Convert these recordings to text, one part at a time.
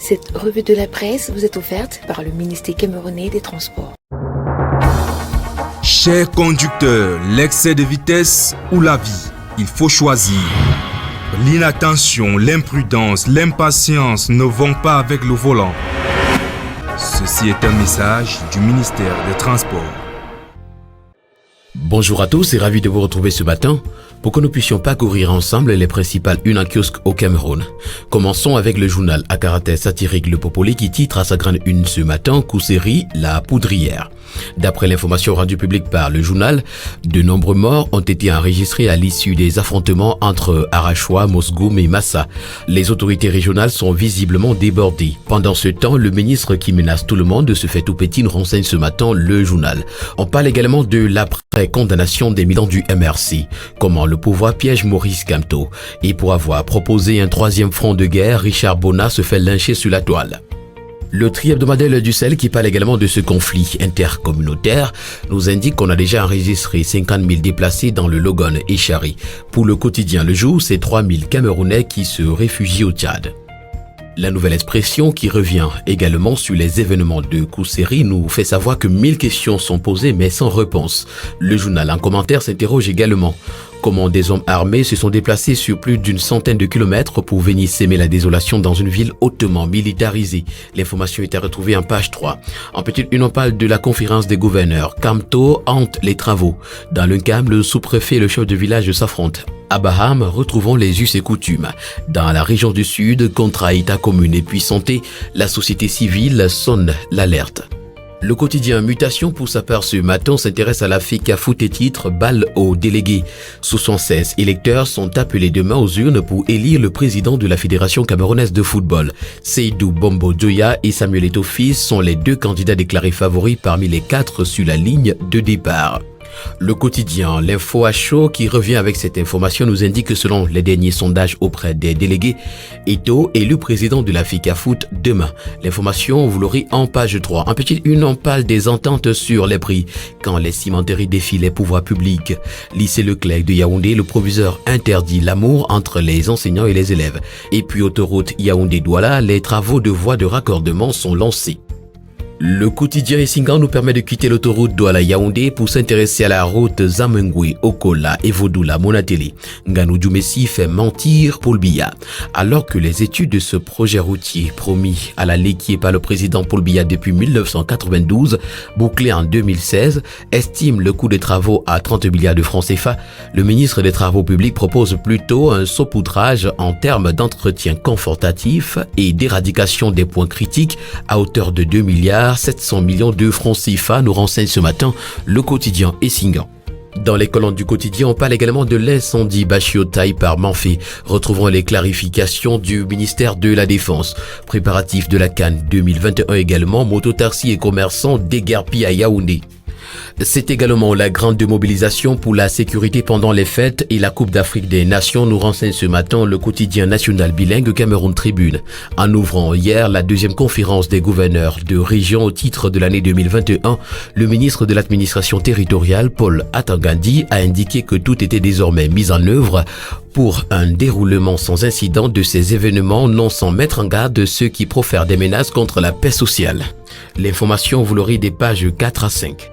Cette revue de la presse vous est offerte par le ministère camerounais des Transports. Chers conducteurs, l'excès de vitesse ou la vie, il faut choisir. L'inattention, l'imprudence, l'impatience ne vont pas avec le volant. Ceci est un message du ministère des Transports. Bonjour à tous et ravi de vous retrouver ce matin pour que nous puissions parcourir ensemble les principales unes en kiosque au Cameroun. Commençons avec le journal à caractère satirique Le Popoli qui titre à sa grande une ce matin Kousséri, la poudrière. D'après l'information rendue publique par le journal, de nombreux morts ont été enregistrés à l'issue des affrontements entre Arachois, Mosgoum et Massa. Les autorités régionales sont visiblement débordées. Pendant ce temps, le ministre qui menace tout le monde se fait tout petit, nous renseigne ce matin le journal. On parle également de l'après-condamnation des militants du MRC. Comment le pouvoir piège Maurice Kamto. Et pour avoir proposé un troisième front de guerre, Richard Bonnat se fait lyncher sur la toile. Le tri-hebdomadaire du sel qui parle également de ce conflit intercommunautaire nous indique qu'on a déjà enregistré 50 000 déplacés dans le Logon et Chari. Pour le quotidien Le Jour, c'est 3 000 Camerounais qui se réfugient au Tchad. La nouvelle expression qui revient également sur les événements de Kousséri nous fait savoir que 1000 questions sont posées mais sans réponse. Le journal en commentaire s'interroge également. Comment des hommes armés se sont déplacés sur plus d'une centaine de kilomètres pour venir s'aimer la désolation dans une ville hautement militarisée. L'information est à retrouver en page 3. En petite une, on parle de la conférence des gouverneurs. Kamto hante les travaux. Dans le CAM, le sous-préfet et le chef de village s'affrontent. À Baham, retrouvons les us et coutumes. Dans la région du Sud, contrat État commune et puis santé, la société civile sonne l'alerte. Le quotidien Mutation pour sa part ce matin s'intéresse à la FICA foot et titre balle aux délégués. 76 électeurs sont appelés demain aux urnes pour élire le président de la Fédération camerounaise de football. Seydou Bombo Djoya et Samuel Eto'o Fils sont les deux candidats déclarés favoris parmi les 4 sur la ligne de départ. Le quotidien L'Info à chaud qui revient avec cette information nous indique que selon les derniers sondages auprès des délégués, Eto'o est le président de la FICA Foot demain. L'information, vous l'aurez en page 3. En petite une, on parle des ententes sur les prix. Quand les cimenteries défient les pouvoirs publics. Lycée Leclerc de Yaoundé, le proviseur interdit l'amour entre les enseignants et les élèves. Et puis autoroute Yaoundé-Douala, les travaux de voies de raccordement sont lancés. Le quotidien Essingan nous permet de quitter l'autoroute Douala-Yaoundé pour s'intéresser à la route Zamengwe, Okola et Vodula-Monatélé. Nganou Djoumessi fait mentir Paul Biya. Alors que les études de ce projet routier promis à la Léquier par le président Paul Biya depuis 1992, bouclé en 2016, estime le coût des travaux à 30 milliards de francs CFA, le ministre des Travaux publics propose plutôt un saupoudrage en termes d'entretien confortatif et d'éradication des points critiques à hauteur de 2 milliards 700 millions de francs CFA, nous renseigne ce matin le quotidien Essingan. Dans les colonnes du quotidien, on parle également de l'incendie Bachiotaï par Manfé. Retrouvons les clarifications du ministère de la Défense. Préparatifs de la CAN 2021 également, mototaxis et commerçants déguerpis à Yaoundé. C'est également la grande mobilisation pour la sécurité pendant les fêtes et la Coupe d'Afrique des Nations, nous renseigne ce matin le quotidien national bilingue Cameroun Tribune. En ouvrant hier la deuxième conférence des gouverneurs de région au titre de l'année 2021, le ministre de l'administration territoriale Paul Atangandi a indiqué que tout était désormais mis en œuvre pour un déroulement sans incident de ces événements, non sans mettre en garde ceux qui profèrent des menaces contre la paix sociale. L'information, vous l'aurez des pages 4 à 5.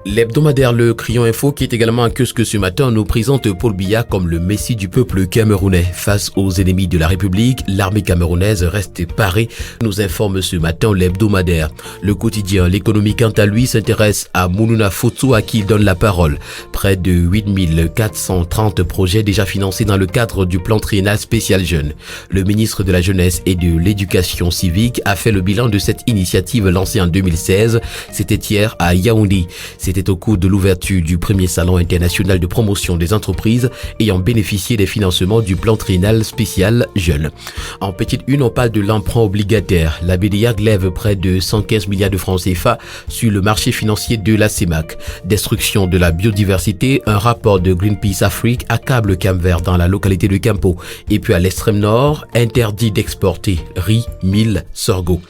L'hebdomadaire Le Crayon Info, qui est également en kiosque ce matin, nous présente Paul Biya comme le messie du peuple camerounais. Face aux ennemis de la République, l'armée camerounaise reste parée, nous informe ce matin l'hebdomadaire. Le quotidien L'économie, quant à lui, s'intéresse à Mounouna Foto à qui il donne la parole. Près de 8430 projets déjà financés dans le cadre du plan triennal spécial jeune. Le ministre de la Jeunesse et de l'Éducation civique a fait le bilan de cette initiative lancée en 2016. C'était hier à Yaoundé. C'était au cours de l'ouverture du premier salon international de promotion des entreprises ayant bénéficié des financements du plan triennal spécial jeune. En petite une, on parle de l'emprunt obligataire. La BDIAG lève près de 115 milliards de francs CFA sur le marché financier de la CEMAC. Destruction de la biodiversité, un rapport de Greenpeace Afrique accable Cap-Vert dans la localité de Campo. Et puis à l'extrême nord, interdit d'exporter riz, mil, sorgho.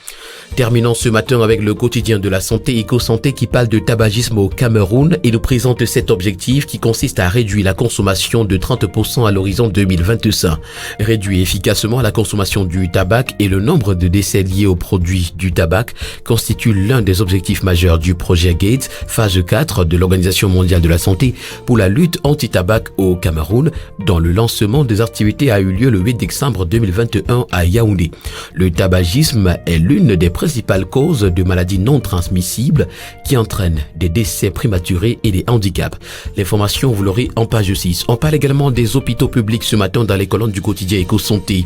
Terminons ce matin avec le quotidien de la santé Eco-Santé qui parle de tabagisme au Cameroun et nous présente cet objectif qui consiste à réduire la consommation de 30% à l'horizon 2025. Réduire efficacement la consommation du tabac et le nombre de décès liés aux produits du tabac constitue l'un des objectifs majeurs du projet Gates, phase 4 de l'Organisation mondiale de la santé pour la lutte anti-tabac au Cameroun, dont le lancement des activités a eu lieu le 8 décembre 2021 à Yaoundé. Le tabagisme est l'une des principales causes de maladies non transmissibles qui entraînent des décès prématurés et des handicaps. L'information, vous l'aurez en page 6. On parle également des hôpitaux publics ce matin dans les colonnes du quotidien Eco-Santé.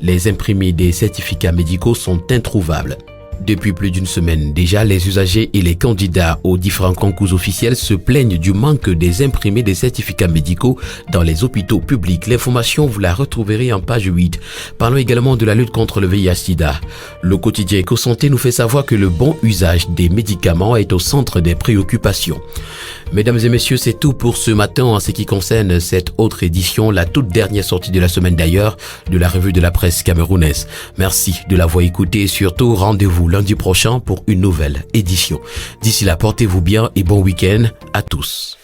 Les imprimés des certificats médicaux sont introuvables. Depuis plus d'une semaine déjà, les usagers et les candidats aux différents concours officiels se plaignent du manque des imprimés des certificats médicaux dans les hôpitaux publics. L'information, vous la retrouverez en page 8. Parlons également de la lutte contre le VIH-Sida. Le quotidien Eco-Santé nous fait savoir que le bon usage des médicaments est au centre des préoccupations. Mesdames et messieurs, c'est tout pour ce matin en ce qui concerne cette autre édition, la toute dernière sortie de la semaine d'ailleurs, de la revue de la presse camerounaise. Merci de l'avoir écouté et surtout rendez-vous lundi prochain pour une nouvelle édition. D'ici là, portez-vous bien et bon week-end à tous.